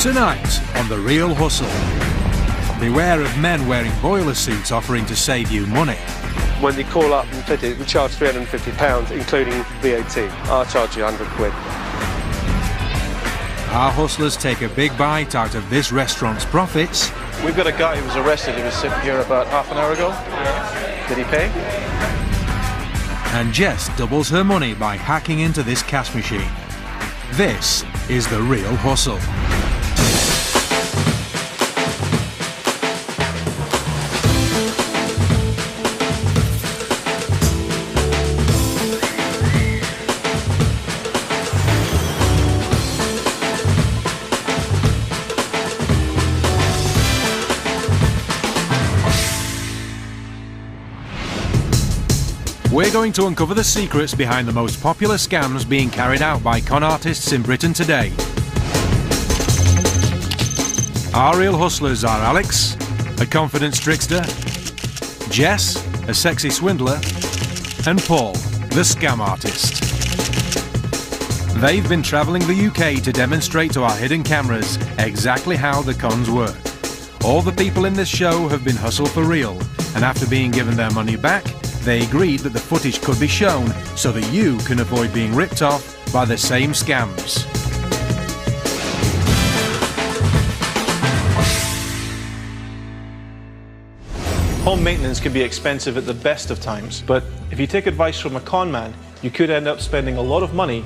Tonight on The Real Hustle. Beware of men wearing boiler suits offering to save you money. When you call up and fit it, we charge £350, including VAT. I'll charge you 100 quid. Our hustlers take a big bite out of this restaurant's profits. We've got a guy who was arrested. He was sitting here about half an hour ago. Did he pay? And Jess doubles her money by hacking into this cash machine. This is The Real Hustle. We're going to uncover the secrets behind the most popular scams being carried out by con artists in Britain today. Our real hustlers are Alex, a confident trickster, Jess, a sexy swindler, and Paul, the scam artist. They've been travelling the UK to demonstrate to our hidden cameras exactly how the cons work. All the people in this show have been hustled for real, and after being given their money back, they agreed that the footage could be shown so that you can avoid being ripped off by the same scams. Home maintenance can be expensive at the best of times, but if you take advice from a con man, you could end up spending a lot of money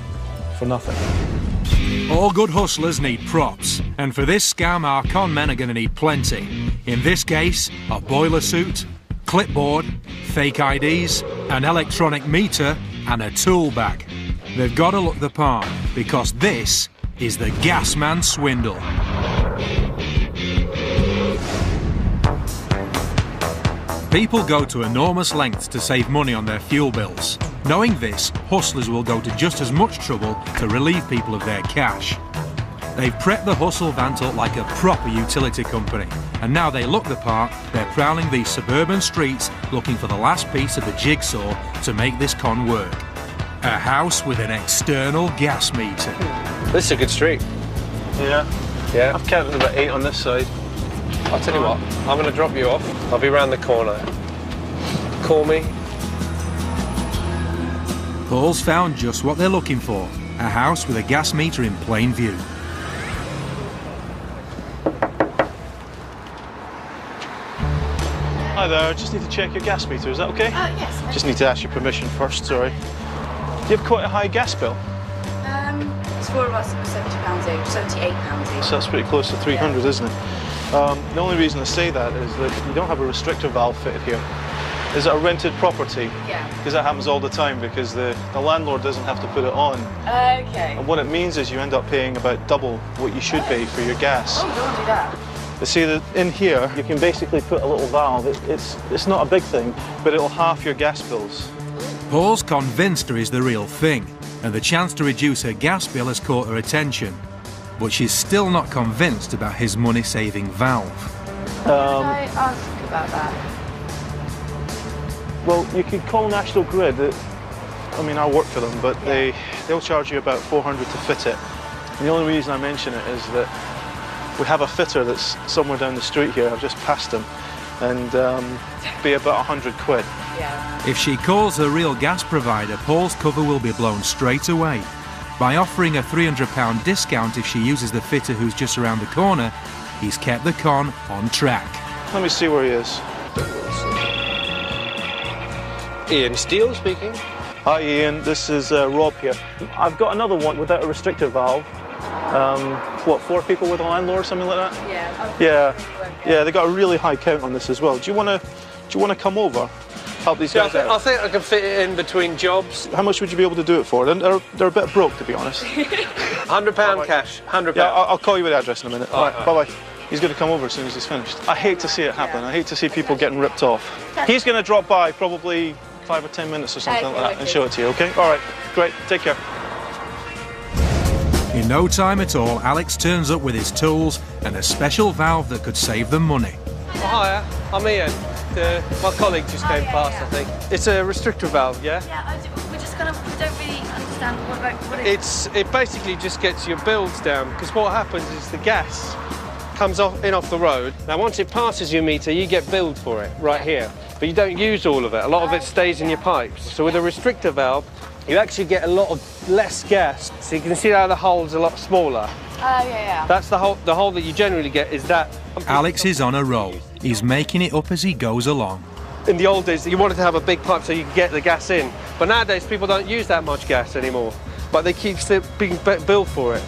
for nothing. All good hustlers need props, and for this scam our con men are going to need plenty. In this case, a boiler suit, clipboard, fake IDs, an electronic meter and a tool bag. They've got to look the part because this is the Gasman Swindle. People go to enormous lengths to save money on their fuel bills. Knowing this, hustlers will go to just as much trouble to relieve people of their cash. They've prepped the hustle van to look like a proper utility company, and now they look the part, they're prowling these suburban streets looking for the last piece of the jigsaw to make this con work. A house with an external gas meter. This is a good street. Yeah. I've counted about 8 on this side. I'll tell you what, I'm going to drop you off. I'll be round the corner. Call me. Paul's found just what they're looking for, a house with a gas meter in plain view. Hi there, I just need to check your gas meter, is that okay? Yes. Just need to ask your permission first, sorry. Do you have quite a high gas bill? It's for us, it was £70 each, £78 each. So that's pretty close to 300, isn't it? The only reason I say that is that you don't have a restrictor valve fitted here. Is it a rented property? Yeah. Because that happens all the time because the landlord doesn't have to put it on. Okay. And what it means is you end up paying about double what you should pay for your gas. Oh, don't do that. You see that in here, you can basically put a little valve. It's not a big thing, but it'll halve your gas bills. Paul's convinced her is the real thing, and the chance to reduce her gas bill has caught her attention. But she's still not convinced about his money-saving valve. Did I ask about that? Well, you could call National Grid. I mean, I work for them, but they'll charge you about £400 to fit it. And the only reason I mention it is that we have a fitter that's somewhere down the street here. I've just passed him, and be about 100 quid. Yeah. If she calls her real gas provider, Paul's cover will be blown straight away. By offering a £300 discount if she uses the fitter who's just around the corner, he's kept the con on track. Let me see where he is. Ian Steele speaking. Hi Ian, this is Rob here. I've got another one without a restrictor valve. What, 4 people with a landlord, something like that? Yeah, they got a really high count on this as well. Do you want to come over, help these guys out? I think I can fit it in between jobs. How much would you be able to do it for? They're a bit broke, to be honest. £100 cash. £100. Yeah, I'll call you with the address in a minute. All right. Bye-bye. He's going to come over as soon as he's finished. I hate to see it happen. I hate to see people getting ripped off. He's going to drop by probably 5 or 10 minutes or something like that and show it to you, okay? All right, great. Take care. In no time at all, Alex turns up with his tools and a special valve that could save them money. Oh, hiya, I'm Ian. My colleague just came past, I think. It's a restrictor valve, yeah? Yeah, we're just we don't really understand understand what is It basically just gets your bills down, because what happens is the gas comes off the road. Now, once it passes your meter, you get billed for it right here, but you don't use all of it. A lot of it stays in your pipes. So with a restrictor valve, you actually get a lot of less gas. So you can see how the hole's a lot smaller. yeah. That's the hole that you generally get is that. Alex is on a roll. He's making it up as he goes along. In the old days, you wanted to have a big pipe so you could get the gas in. But nowadays, people don't use that much gas anymore. But they keep still being billed for it.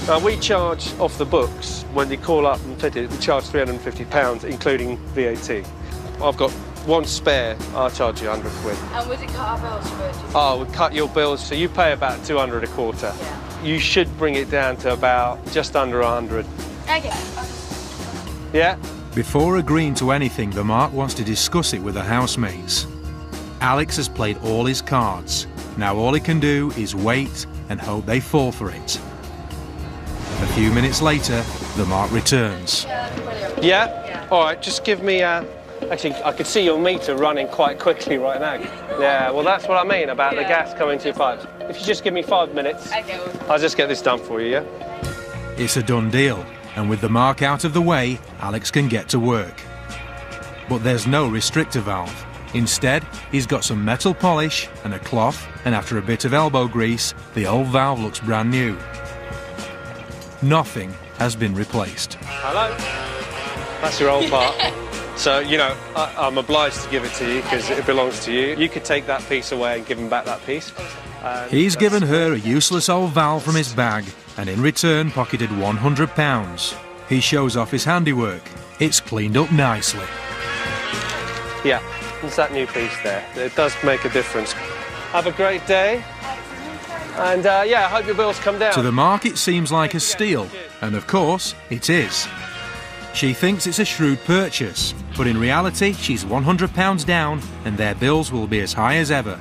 Now, we charge off the books. When you call up and fit it, we charge £350, including VAT. I've got one spare, I'll charge you 100 quid. And would it cut our bills for it? Oh, we'll cut your bills, so you pay about 200 a quarter. Yeah. You should bring it down to about just under 100. Okay. Yeah? Before agreeing to anything, the Mark wants to discuss it with the housemates. Alex has played all his cards. Now all he can do is wait and hope they fall for it. A few minutes later, the Mark returns. Yeah? All right, just give me actually, I could see your meter running quite quickly right now. Yeah, well, that's what I mean about the gas coming to your pipes. If you just give me 5 minutes, I'll just get this done for you, yeah? It's a done deal, and with the Mark out of the way, Alex can get to work. But there's no restrictor valve. Instead, he's got some metal polish and a cloth, and after a bit of elbow grease, the old valve looks brand new. Nothing has been replaced. Hello? That's your old part. So, you know, I'm obliged to give it to you because it belongs to you. You could take that piece away and give him back that piece. He's given her a useless old valve from his bag and in return pocketed £100. He shows off his handiwork. It's cleaned up nicely. Yeah, it's that new piece there. It does make a difference. Have a great day. And yeah, I hope your bills come down. To the Mark, it seems like a steal, and of course, it is. She thinks it's a shrewd purchase, but in reality, she's £100 down, and their bills will be as high as ever.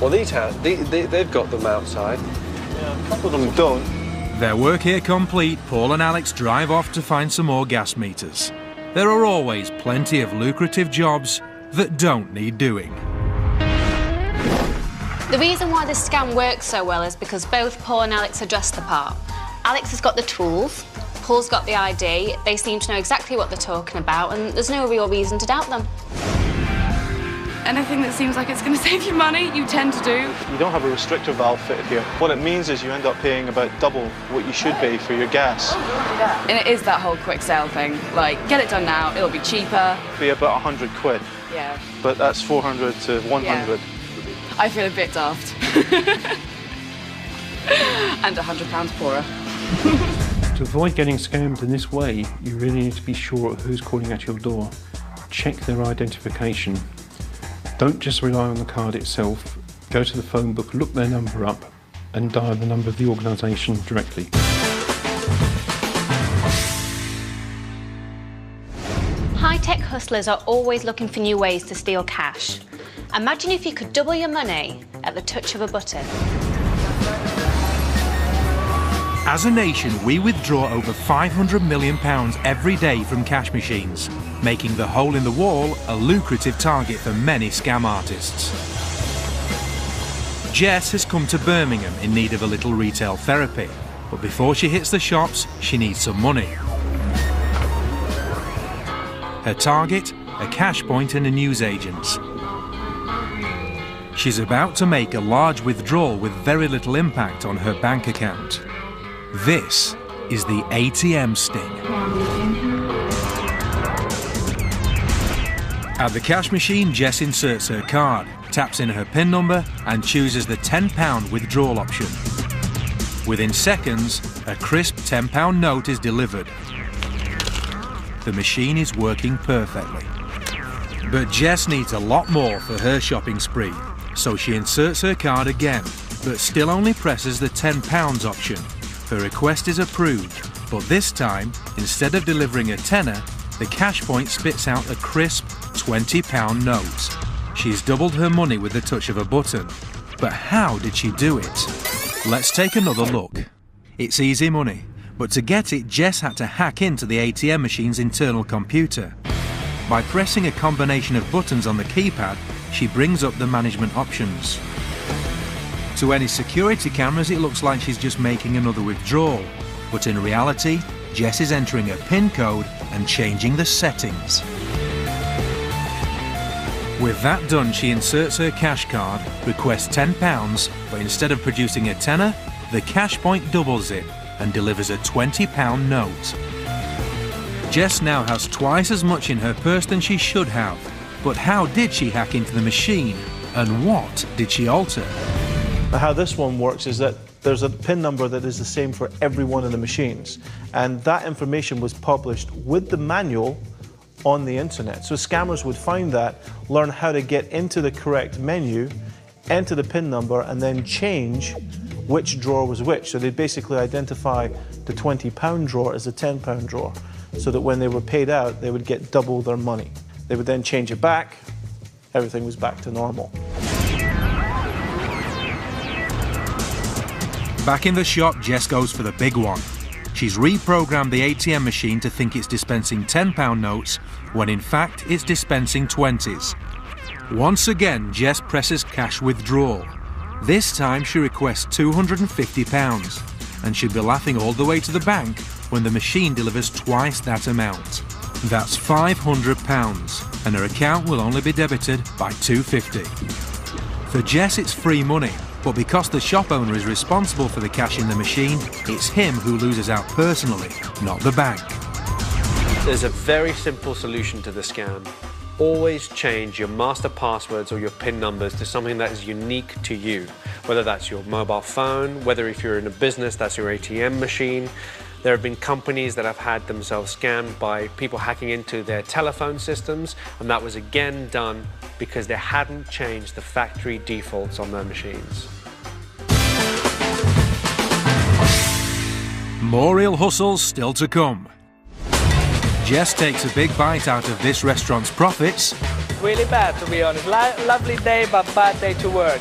Well, they've got them outside. Yeah, a couple of them don't. Their work here complete, Paul and Alex drive off to find some more gas meters. There are always plenty of lucrative jobs that don't need doing. The reason why this scam works so well is because both Paul and Alex are dressed the part. Alex has got the tools, Paul's got the ID, they seem to know exactly what they're talking about, and there's no real reason to doubt them. Anything that seems like it's going to save you money, you tend to do. You don't have a restrictor valve fitted here. What it means is you end up paying about double what you should pay for your gas. And it is that whole quick sale thing. Like, get it done now, it'll be cheaper. Be about 100 quid. Yeah. But that's 400 to 100. Yeah. I feel a bit daft. And £100 poorer. To avoid getting scammed in this way, you really need to be sure of who's calling at your door. Check their identification. Don't just rely on the card itself. Go to the phone book, look their number up, and dial the number of the organisation directly. High-tech hustlers are always looking for new ways to steal cash. Imagine if you could double your money at the touch of a button. As a nation, we withdraw over £500 million every day from cash machines, making the hole in the wall a lucrative target for many scam artists. Jess has come to Birmingham in need of a little retail therapy, but before she hits the shops, she needs some money. Her target, a cash point and a newsagent. She's about to make a large withdrawal with very little impact on her bank account. This is the ATM sting. At the cash machine, Jess inserts her card, taps in her PIN number and chooses the £10 withdrawal option. Within seconds, a crisp £10 note is delivered. The machine is working perfectly. But Jess needs a lot more for her shopping spree, so she inserts her card again, but still only presses the £10 option. Her request is approved, but this time, instead of delivering a tenner, the cash point spits out a crisp £20 note. She's doubled her money with the touch of a button. But how did she do it? Let's take another look. It's easy money, but to get it, Jess had to hack into the ATM machine's internal computer. By pressing a combination of buttons on the keypad, she brings up the management options. To any security cameras, it looks like she's just making another withdrawal. But in reality, Jess is entering a PIN code and changing the settings. With that done, she inserts her cash card, requests £10, but instead of producing a tenner, the cash point doubles it and delivers a £20 note. Jess now has twice as much in her purse than she should have. But how did she hack into the machine? And what did she alter? How this one works is that there's a PIN number that is the same for every one of the machines. And that information was published with the manual on the internet. So scammers would find that, learn how to get into the correct menu, enter the PIN number, and then change which drawer was which. So they'd basically identify the £20 drawer as a £10 drawer, so that when they were paid out, they would get double their money. They would then change it back, everything was back to normal. Back in the shop, Jess goes for the big one. She's reprogrammed the ATM machine to think it's dispensing £10 notes, when in fact it's dispensing 20s. Once again, Jess presses cash withdrawal. This time she requests £250, and she'll be laughing all the way to the bank when the machine delivers twice that amount. That's £500, and her account will only be debited by £250. For Jess, it's free money. But because the shop owner is responsible for the cash in the machine, it's him who loses out personally, not the bank. There's a very simple solution to the scam. Always change your master passwords or your PIN numbers to something that is unique to you. Whether that's your mobile phone, whether if you're in a business, that's your ATM machine. There have been companies that have had themselves scammed by people hacking into their telephone systems, and that was again done because they hadn't changed the factory defaults on their machines. More real hustles still to come. Jess takes a big bite out of this restaurant's profits. Really bad, to be honest. Lovely day, but bad day to work.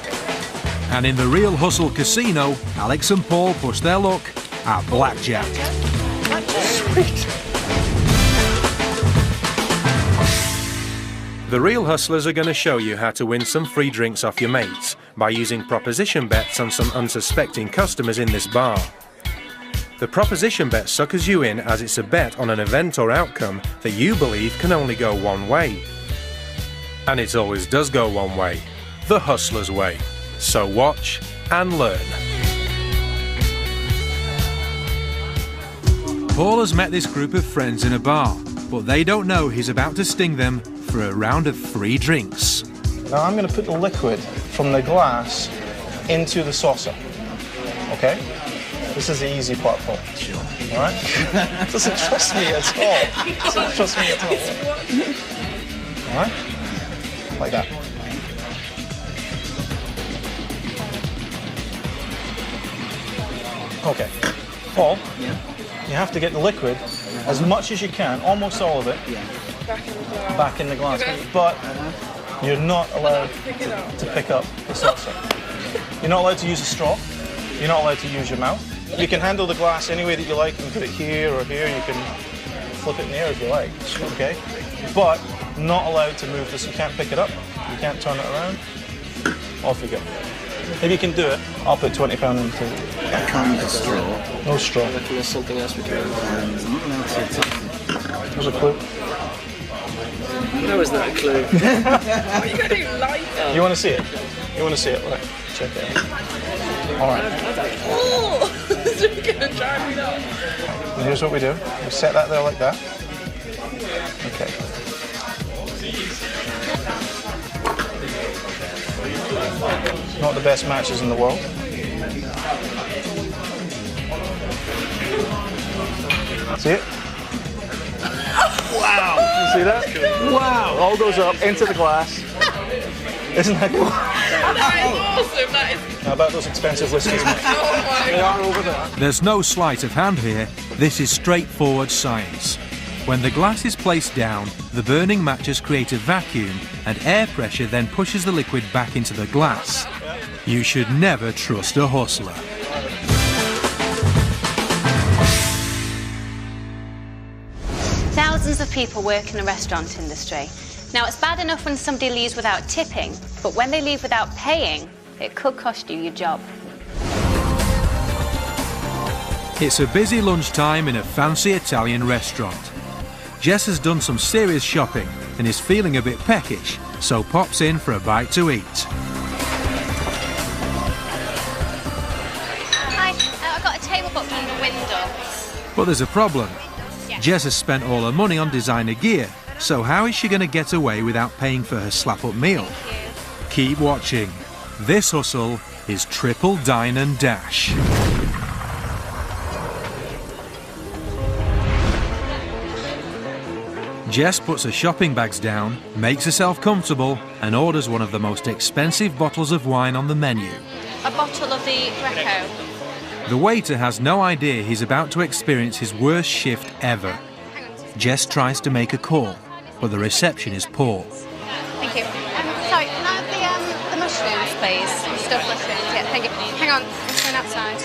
And in the Real Hustle Casino, Alex and Paul push their luck at blackjack. Sweet. The Real Hustlers are going to show you how to win some free drinks off your mates by using proposition bets on some unsuspecting customers in this bar. The proposition bet suckers you in as it's a bet on an event or outcome that you believe can only go one way. And it always does go one way, the hustler's way. So watch and learn. Paul has met this group of friends in a bar, but they don't know he's about to sting them for a round of free drinks. Now I'm going to put the liquid from the glass into the saucer, okay? This is the easy part, Paul. Sure. All right? Doesn't trust me at all. Doesn't trust me at all. All right? Like that. Okay. Paul, you have to get the liquid, as much as you can, almost all of it, back in the glass. Okay. But you're not allowed to pick up the saucer. You're not allowed to use a straw. You're not allowed to use your mouth. You can handle the glass any way that you like. You can put it here or here. You can flip it in the air if you like, okay? But not allowed to move this. You can't pick it up. You can't turn it around. Off you go. If you can do it, I'll put £20 into it. I can't use a straw. No straw. There's something else we can do. There's a clue. How is that a clue? You got to like it. You want to see it? You want to see it? Right. Check it out. All right. Oh! This is going to drive me nuts. And here's what we do. We set that there like that. Okay. Not the best matches in the world. See it? Wow! You see that? Wow! All goes up into the glass. Isn't that cool? That is awesome. That is. How about those expensive whiskies, mate? Oh my They are over there. There's no sleight of hand here. This is straightforward science. When the glass is placed down, the burning matches create a vacuum and air pressure then pushes the liquid back into the glass. You should never trust a hustler. Thousands of people work in the restaurant industry. Now, it's bad enough when somebody leaves without tipping, but when they leave without paying, It could cost you your job. It's a busy lunchtime in a fancy Italian restaurant. Jess has done some serious shopping and is feeling a bit peckish, so pops in for a bite to eat. Hi, I've got a table booked on the window. But there's a problem. Yeah. Jess has spent all her money on designer gear, so how is she going to get away without paying for her slap-up meal? Keep watching. This hustle is Triple Dine and Dash. Jess puts her shopping bags down, makes herself comfortable, and orders one of the most expensive bottles of wine on the menu. A bottle of the Greco. The waiter has no idea he's about to experience his worst shift ever. Jess tries to make a call, but the reception is poor. Thank you. Sorry, can I have the mushrooms, please? Stuffed mushrooms, yeah, thank you. Hang on, I'm going outside.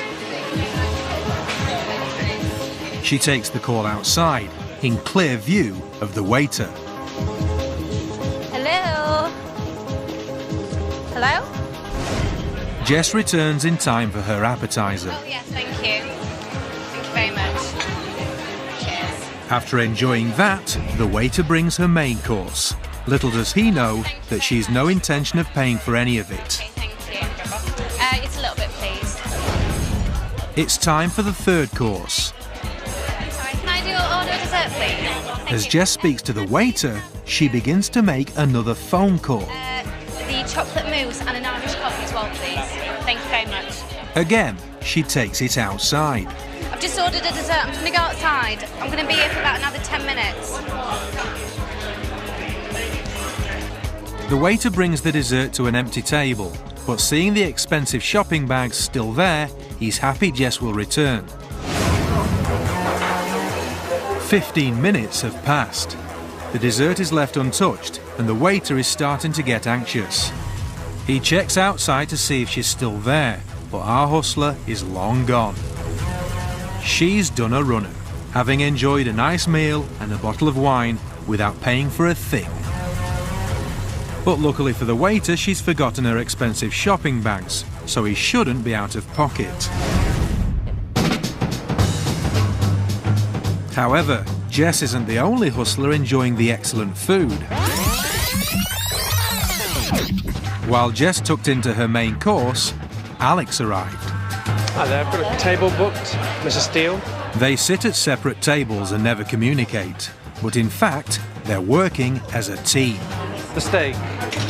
She takes the call outside, in clear view of the waiter. Hello? Hello? Jess returns in time for her appetizer. Oh, yes, thank you. Thank you very much. Cheers. After enjoying that, the waiter brings her main course. Little does he know that she's no intention of paying for any of it. Okay, thank you. It's a little bit, please. It's time for the third course. Sorry, can I order a dessert, please? Thank As you. Jess speaks to the waiter, she begins to make another phone call. The chocolate mousse and an Irish coffee as well, please. Thank you very much. Again, she takes it outside. I've just ordered a dessert. I'm just going to go outside. I'm going to be here for about another 10 minutes. The waiter brings the dessert to an empty table, but seeing the expensive shopping bags still there, he's happy Jess will return. 15 minutes have passed. The dessert is left untouched, and the waiter is starting to get anxious. He checks outside to see if she's still there, but our hustler is long gone. She's done a runner, having enjoyed a nice meal and a bottle of wine without paying for a thing. But luckily for the waiter, she's forgotten her expensive shopping bags, so he shouldn't be out of pocket. However, Jess isn't the only hustler enjoying the excellent food. While Jess tucked into her main course, Alex arrived. Hi there, I've got a table booked, Mrs. Steele. They sit at separate tables and never communicate, but in fact, they're working as a team. The steak,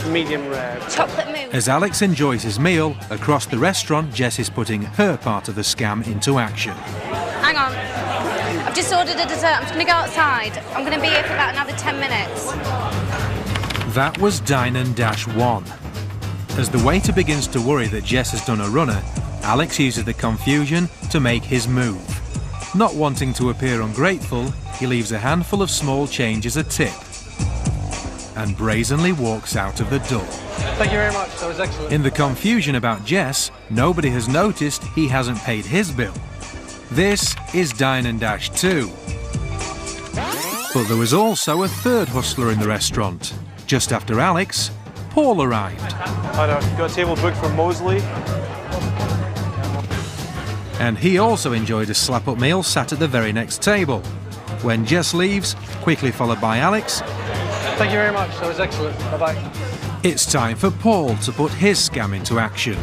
medium rare. Chocolate mousse. As Alex enjoys his meal, across the restaurant, Jess is putting her part of the scam into action. Hang on. I've just ordered a dessert. I'm just going to go outside. I'm going to be here for about another 10 minutes. That was Dine and Dash 1. As the waiter begins to worry that Jess has done a runner, Alex uses the confusion to make his move. Not wanting to appear ungrateful, he leaves a handful of small change as a tip and brazenly walks out of the door. Thank you very much, that was excellent. In the confusion about Jess, nobody has noticed he hasn't paid his bill. This is Dine and Dash 2. But there was also a third hustler in the restaurant. Just after Alex, Paul arrived. Hi there, got a table booked for Mosley. And he also enjoyed a slap-up meal sat at the very next table. When Jess leaves, quickly followed by Alex, Thank you very much, that was excellent. Bye-bye. it's time for Paul to put his scam into action.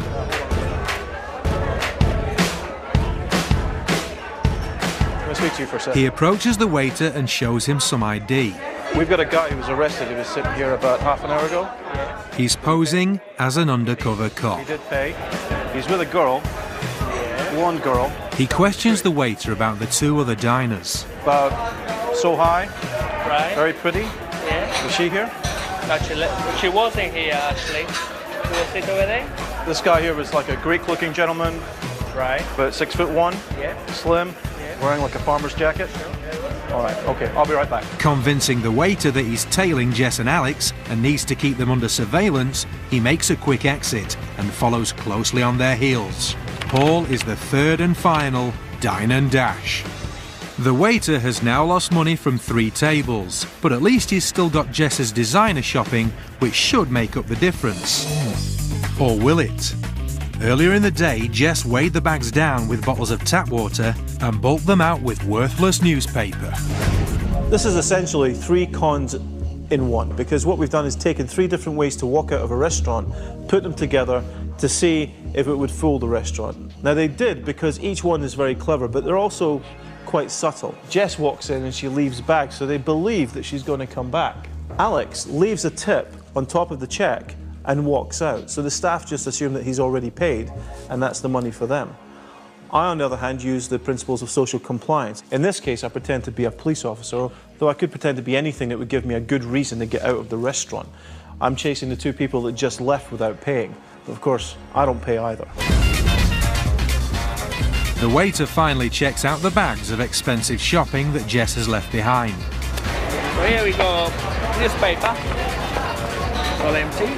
Can I speak to you for a second? He approaches the waiter and shows him some ID. We've got a guy who was arrested. He was sitting here about half an hour ago. He's posing as an undercover cop. He did pay. He's with a girl. One girl. He questions the waiter about the two other diners. About so high. Right. Very pretty. Yeah. Was she here? Actually, she wasn't here actually. She was it over there? This guy here was like a Greek-looking gentleman. Right. About 6'1". Yeah. Slim. Yeah. Wearing like a farmer's jacket. All right. Okay. I'll be right back. Convincing the waiter that he's tailing Jess and Alex and needs to keep them under surveillance, he makes a quick exit and follows closely on their heels. Paul is the third and final Dine and Dash. The waiter has now lost money from 3 tables, but at least he's still got Jess's designer shopping, which should make up the difference. Or will it? Earlier in the day, Jess weighed the bags down with bottles of tap water and bulked them out with worthless newspaper. This is essentially 3 cons in one, because what we've done is taken 3 different ways to walk out of a restaurant, put them together to see if it would fool the restaurant. Now they did, because each one is very clever, but they're also quite subtle. Jess walks in and she leaves bags, so they believe that she's going to come back. Alex leaves a tip on top of the check and walks out, so the staff just assume that he's already paid and that's the money for them. I, on the other hand, use the principles of social compliance. In this case, I pretend to be a police officer, though I could pretend to be anything that would give me a good reason to get out of the restaurant. I'm chasing the 2 people that just left without paying, but of course, I don't pay either. The waiter finally checks out the bags of expensive shopping that Jess has left behind. So here we go, newspaper, all empty,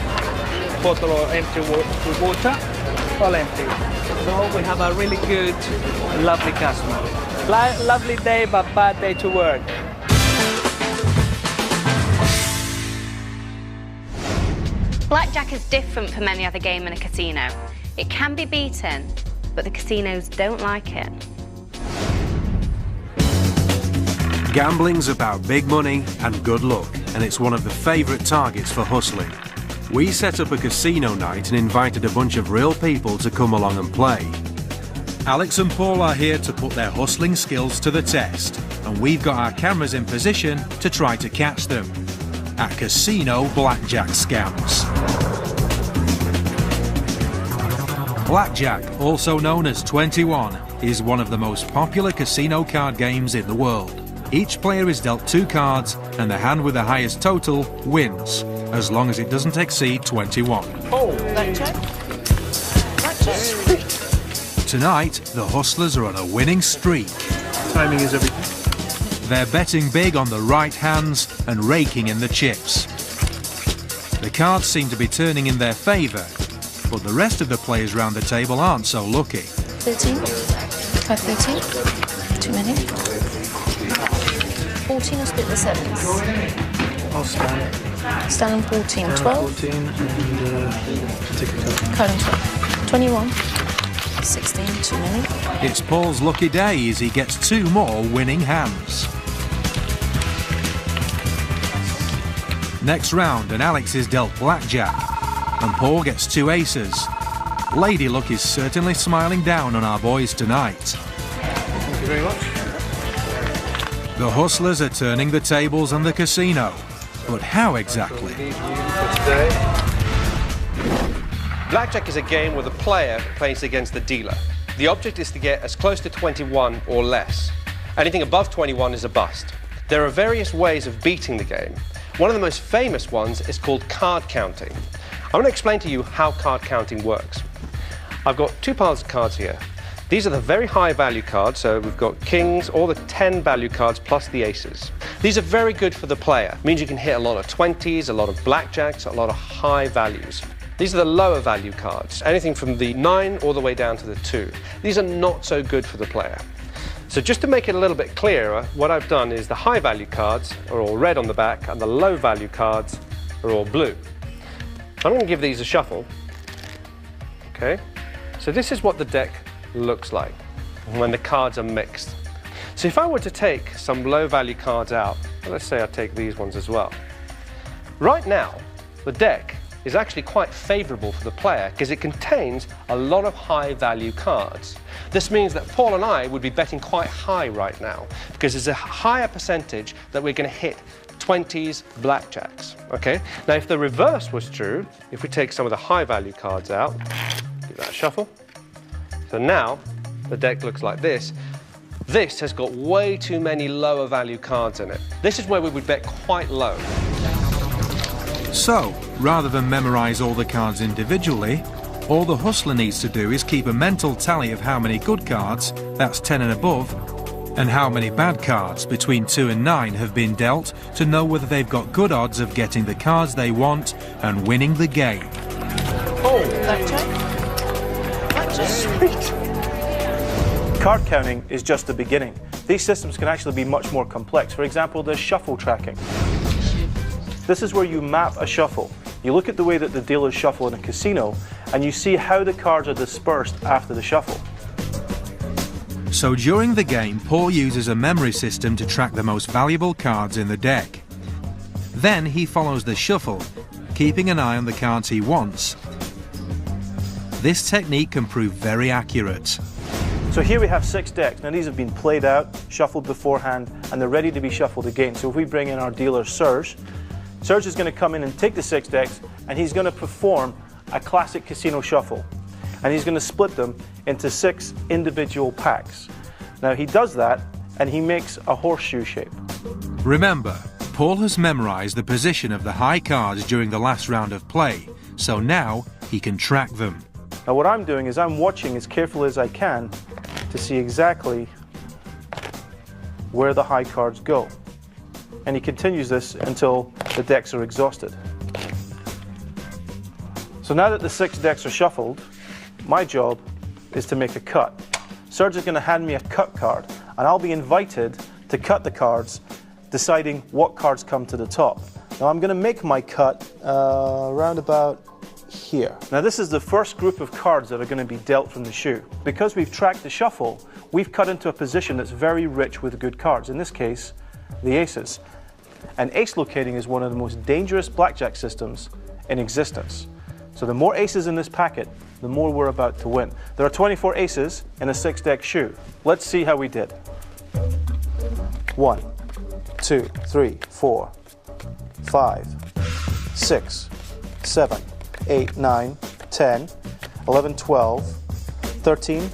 bottle of empty water, all empty. So we have a really good, lovely customer. Lovely day, but bad day to work. Blackjack is different from any other game in a casino. It can be beaten, but the casinos don't like it. Gambling's about big money and good luck, and it's one of the favourite targets for hustling. We set up a casino night and invited a bunch of real people to come along and play. Alex and Paul are here to put their hustling skills to the test, and we've got our cameras in position to try to catch them at casino blackjack scams. Blackjack, also known as 21, is one of the most popular casino card games in the world. Each player is dealt 2 cards, and the hand with the highest total wins, as long as it doesn't exceed 21. Oh, blackjack. Blackjack. Tonight, the hustlers are on a winning streak. Timing is everything. They're betting big on the right hands and raking in the chips. The cards seem to be turning in their favour, but the rest of the players round the table aren't so lucky. 13, 513, too many. 14, I'll split the 7s. I'll stand. Stand on 14, 12. 14 and take a card. Card on 12. 21, 16, too many. It's Paul's lucky day as he gets 2 more winning hands. Next round, and Alex is dealt blackjack, and Paul gets 2 aces. Lady Luck is certainly smiling down on our boys tonight. Thank you very much. The hustlers are turning the tables on the casino, but how exactly? Blackjack is a game where the player plays against the dealer. The object is to get as close to 21 or less. Anything above 21 is a bust. There are various ways of beating the game. One of the most famous ones is called card counting. I'm going to explain to you how card counting works. I've got 2 piles of cards here. These are the very high value cards, so we've got kings, all the 10 value cards plus the aces. These are very good for the player. It means you can hit a lot of 20s, a lot of blackjacks, a lot of high values. These are the lower value cards, anything from the 9 all the way down to the 2. These are not so good for the player. So just to make it a little bit clearer, what I've done is the high value cards are all red on the back and the low value cards are all blue. I'm going to give these a shuffle. Okay, so this is what the deck looks like when the cards are mixed. So if I were to take some low value cards out, let's say I take these ones as well. Right now, the deck is actually quite favourable for the player because it contains a lot of high value cards. This means that Paul and I would be betting quite high right now because there's a higher percentage that we're going to hit 20s blackjacks. Okay, now if the reverse was true, if we take some of the high value cards out, give that a shuffle. So now the deck looks like this. This has got way too many lower value cards in it. This is where we would bet quite low. So, rather than memorise all the cards individually, all the hustler needs to do is keep a mental tally of how many good cards, that's 10 and above, and how many bad cards, between 2 and 9, have been dealt to know whether they've got good odds of getting the cards they want and winning the game. Oh, blackjack. Blackjack. Sweet. Card counting is just the beginning. These systems can actually be much more complex. For example, there's shuffle tracking. This is where you map a shuffle. You look at the way that the dealers shuffle in a casino, and you see how the cards are dispersed after the shuffle. So during the game, Paul uses a memory system to track the most valuable cards in the deck. Then he follows the shuffle, keeping an eye on the cards he wants. This technique can prove very accurate. So here we have 6 decks. Now these have been played out, shuffled beforehand, and they're ready to be shuffled again. So if we bring in our dealer Serge, Serge is going to come in and take the 6 decks, and he's going to perform a classic casino shuffle. And he's going to split them into 6 individual packs. Now he does that, and he makes a horseshoe shape. Remember, Paul has memorised the position of the high cards during the last round of play, so now he can track them. Now what I'm doing is I'm watching as carefully as I can to see exactly where the high cards go. And he continues this until the decks are exhausted. So now that the 6 decks are shuffled, my job is to make a cut. Serge is going to hand me a cut card, and I'll be invited to cut the cards, deciding what cards come to the top. Now I'm going to make my cut around about here. Now this is the first group of cards that are going to be dealt from the shoe. Because we've tracked the shuffle, we've cut into a position that's very rich with good cards, in this case, the aces. And ace locating is one of the most dangerous blackjack systems in existence. So the more aces in this packet, the more we're about to win. There are 24 aces in a 6-deck shoe. Let's see how we did. 1, 2, 3, 4, 5, 6, 7, 8, 9, 10, 11, 12, 13,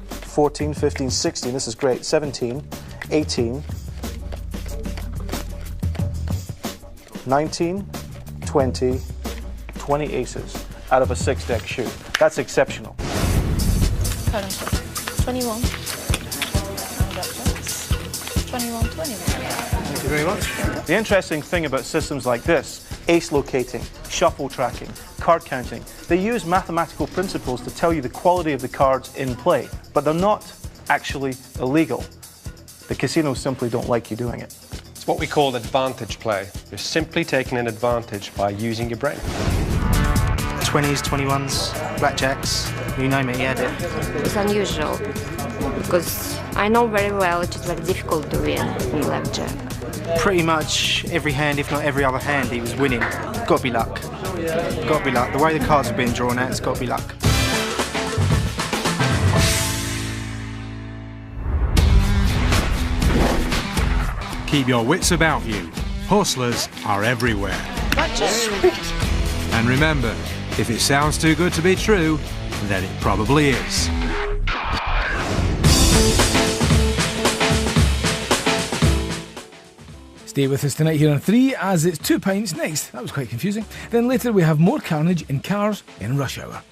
14, 15, 16, this is great, 17, 18, 19, 20, 20 aces out of a 6-deck shoe. That's exceptional. 21. 21, 21. Thank you very much. The interesting thing about systems like this, ace locating, shuffle tracking, card counting, they use mathematical principles to tell you the quality of the cards in play, but they're not actually illegal. The casinos simply don't like you doing it. It's what we call advantage play. You're simply taking an advantage by using your brain. 20s, 21s, blackjacks, you name it, he had it. It's unusual because I know very well it is very difficult to win in blackjack. Pretty much every hand, if not every other hand, he was winning. Got to be luck. Got to be luck. The way the cards are being drawn out, it's got to be luck. Keep your wits about you. Hustlers are everywhere. And remember, if it sounds too good to be true, then it probably is. Stay with us tonight here on 3, as it's 2 pints next. That was quite confusing. Then later we have more carnage in Cars in Rush Hour.